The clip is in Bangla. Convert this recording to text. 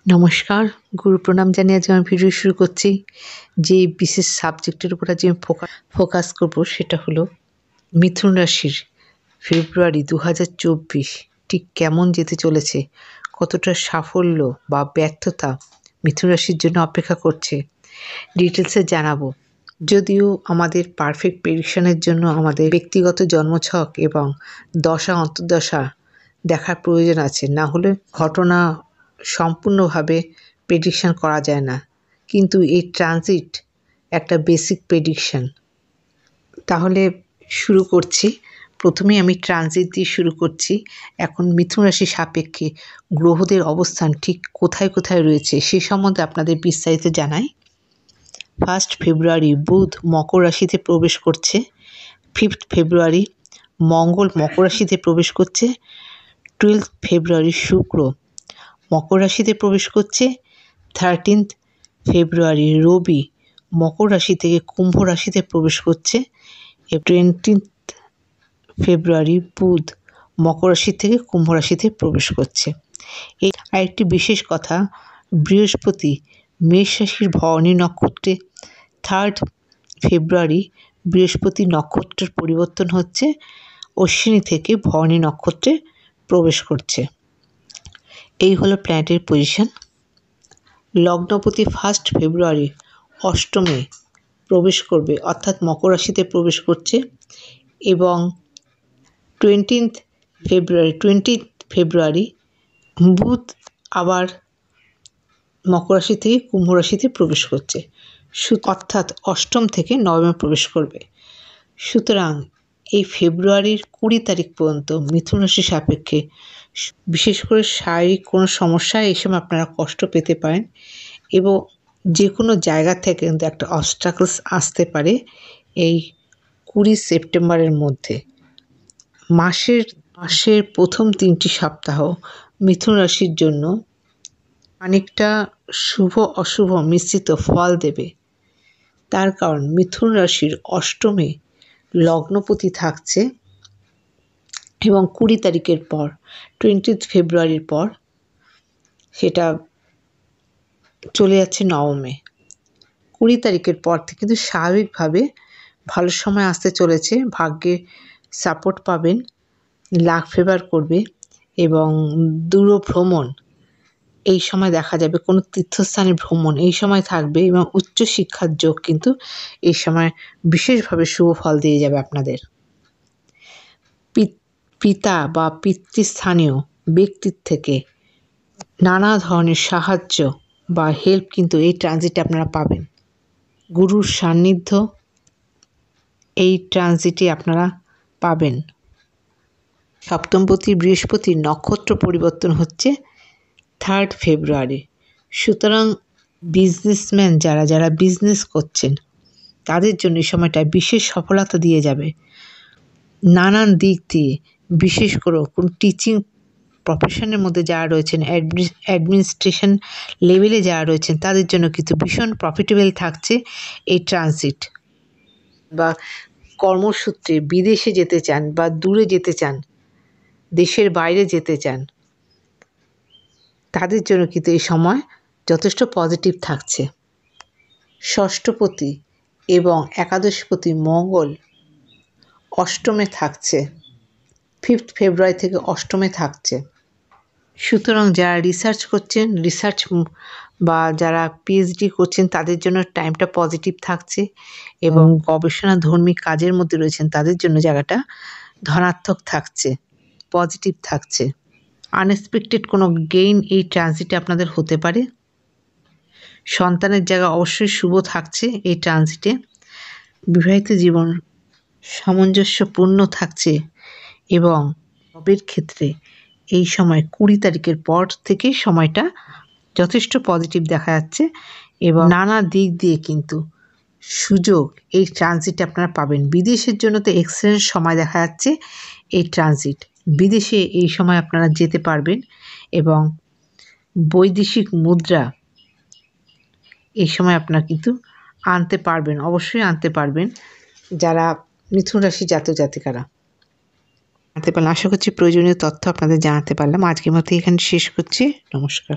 নমস্কার, গুরু প্রণাম জানিয়ে আজকে আমি ভিডিও শুরু করছি। যে বিশেষ সাবজেক্টের উপর আজ আমি ফোকাস করব সেটা হলো মিথুন রাশির ফেব্রুয়ারি 2024 ঠিক কেমন যেতে চলেছে, কতটা সাফল্য বা ব্যর্থতা মিথুন রাশির জন্য অপেক্ষা করছে, ডিটেলসে জানাবো। যদিও আমাদের পারফেক্ট প্রেডিকশনের জন্য আমাদের ব্যক্তিগত জন্মছক এবং দশা অন্তর্দশা দেখার প্রয়োজন আছে, না হলে ঘটনা সম্পূর্ণভাবে প্রেডিকশন করা যায় না। কিন্তু এই ট্রানজিট একটা বেসিক প্রেডিকশন। তাহলে শুরু করছি। প্রথমে আমি ট্রানজিট দিয়ে শুরু করছি। এখন মিথুন রাশি সাপেক্ষে গ্রহদের অবস্থান ঠিক কোথায় কোথায় রয়েছে সে সম্বন্ধে আপনাদের বিস্তারিত জানাই। 1 ফেব্রুয়ারি বুধ মকর রাশিতে প্রবেশ করছে। 5 ফেব্রুয়ারি মঙ্গল মকর রাশিতে প্রবেশ করছে। 12 ফেব্রুয়ারি শুক্র মকর রাশিতে প্রবেশ করছে। 13 ফেব্রুয়ারি রবি মকর রাশি থেকে কুম্ভ রাশিতে প্রবেশ করছে। 20 ফেব্রুয়ারি বুধ মকর রাশি থেকে কুম্ভ রাশিতে প্রবেশ করছে। এই আরেকটি বিশেষ কথা, বৃহস্পতি মেষ রাশির ভরণী নক্ষত্রে 3 ফেব্রুয়ারি বৃহস্পতি নক্ষত্রের পরিবর্তন হচ্ছে, অশ্বিনী থেকে ভরণী নক্ষত্রে প্রবেশ করছে। এই হলো প্ল্যানেটের পজিশন। লগ্নপতি 1 ফেব্রুয়ারি অষ্টমে প্রবেশ করবে, অর্থাৎ মকর রাশিতে প্রবেশ করছে, এবং 20 ফেব্রুয়ারি বুধ আবার মকর রাশি থেকে কুম্ভ রাশিতে প্রবেশ করছে, অর্থাৎ অষ্টম থেকে নবমে প্রবেশ করবে। সুতরাং এই ফেব্রুয়ারির 20 তারিখ পর্যন্ত মিথুন রাশি সাপেক্ষে বিশেষ করে শারীরিক কোনো সমস্যায় এই সময় আপনারা কষ্ট পেতে পারেন, এবং যে কোনো জায়গা থেকে কিন্তু একটা অবস্ট্রাকলস আসতে পারে এই 20 সেপ্টেম্বরের মধ্যে। মাসের প্রথম 3টি সপ্তাহ মিথুন রাশির জন্য অনেকটা শুভ অশুভ মিশ্রিত ফল দেবে। তার কারণ মিথুন রাশির অষ্টমে লগ্নপতি থাকছে, এবং 20 তারিখের পর 20 ফেব্রুয়ারির পর সেটা চলে যাচ্ছে নবমে। 20 তারিখের পর থেকে কিন্তু স্বাভাবিকভাবে ভালো সময় আসতে চলেছে, ভাগ্যে সাপোর্ট পাবেন, লাক ফেভার করবে, এবং দূর ভ্রমণ এই সময় দেখা যাবে, কোনো তীর্থস্থানে ভ্রমণ এই সময় থাকবে, এবং উচ্চশিক্ষার যোগ কিন্তু এই সময় বিশেষভাবে শুভ ফল দিয়ে যাবে আপনাদের। পিতা বা পিতৃস্থানীয় ব্যক্তির থেকে নানা ধরনের সাহায্য বা হেল্প কিন্তু এই ট্রানজিটে আপনারা পাবেন। গুরুর সান্নিধ্য এই ট্রানজিটে আপনারা পাবেন। সপ্তমপতি বৃহস্পতির নক্ষত্র পরিবর্তন হচ্ছে 3 ফেব্রুয়ারি। সুতরাং বিজনেসম্যান যারা বিজনেস করছেন তাদের জন্য এই সময়টা বিশেষ সফলতা দিয়ে যাবে নানান দিক দিয়ে। বিশেষ করে কোন টিচিং প্রফেশনের মধ্যে যারা রয়েছেন, অ্যাডমিনিস্ট্রেশন লেভেলে যারা রয়েছেন তাদের জন্য কিন্তু ভীষণ প্রফিটেবল থাকছে এই ট্রানজিট। বা কর্মসূত্রে বিদেশে যেতে চান বা দূরে যেতে চান, দেশের বাইরে যেতে চান, তাদের জন্য কিন্তু এই সময় যথেষ্ট পজিটিভ থাকছে। ষষ্ঠপতি এবং একাদশপতি মঙ্গল অষ্টমে থাকছে, 5 ফেব্রুয়ারি থেকে অষ্টমে থাকছে। সুতরাং যারা রিসার্চ করছেন, বা যারা পিএইচডি করছেন তাদের জন্য টাইমটা পজিটিভ থাকছে, এবং গবেষণা ধর্মী কাজের মধ্যে রয়েছেন তাদের জন্য জায়গাটা ধনাত্মক থাকছে, পজিটিভ থাকছে। আনএক্সপেক্টেড কোনো গেইন এই ট্রানজিটে আপনাদের হতে পারে। সন্তানের জায়গা অবশ্যই শুভ থাকছে এই ট্রানজিটে। বিবাহিত জীবন সামঞ্জস্যপূর্ণ থাকছে, এবং জবের ক্ষেত্রে এই সময় 20 তারিখের পর থেকে সময়টা যথেষ্ট পজিটিভ দেখা যাচ্ছে, এবং নানা দিক দিয়ে কিন্তু সুযোগ এই ট্রানজিটে আপনারা পাবেন। বিদেশের জন্য তো এক্সেলেন্ট সময় দেখা যাচ্ছে এই ট্রানজিট। বিদেশে এই সময় আপনারা যেতে পারবেন, এবং বৈদেশিক মুদ্রা এই সময় আপনারা কিন্তু আনতে পারবেন, অবশ্যই আনতে পারবেন যারা মিথুন রাশি জাতক জাতিকারা। জানতে পারলাম, আশা করছি প্রয়োজনীয় তথ্য আপনাদের জানাতে পারলাম। আজকের মতো এখানে শেষ করছি। নমস্কার।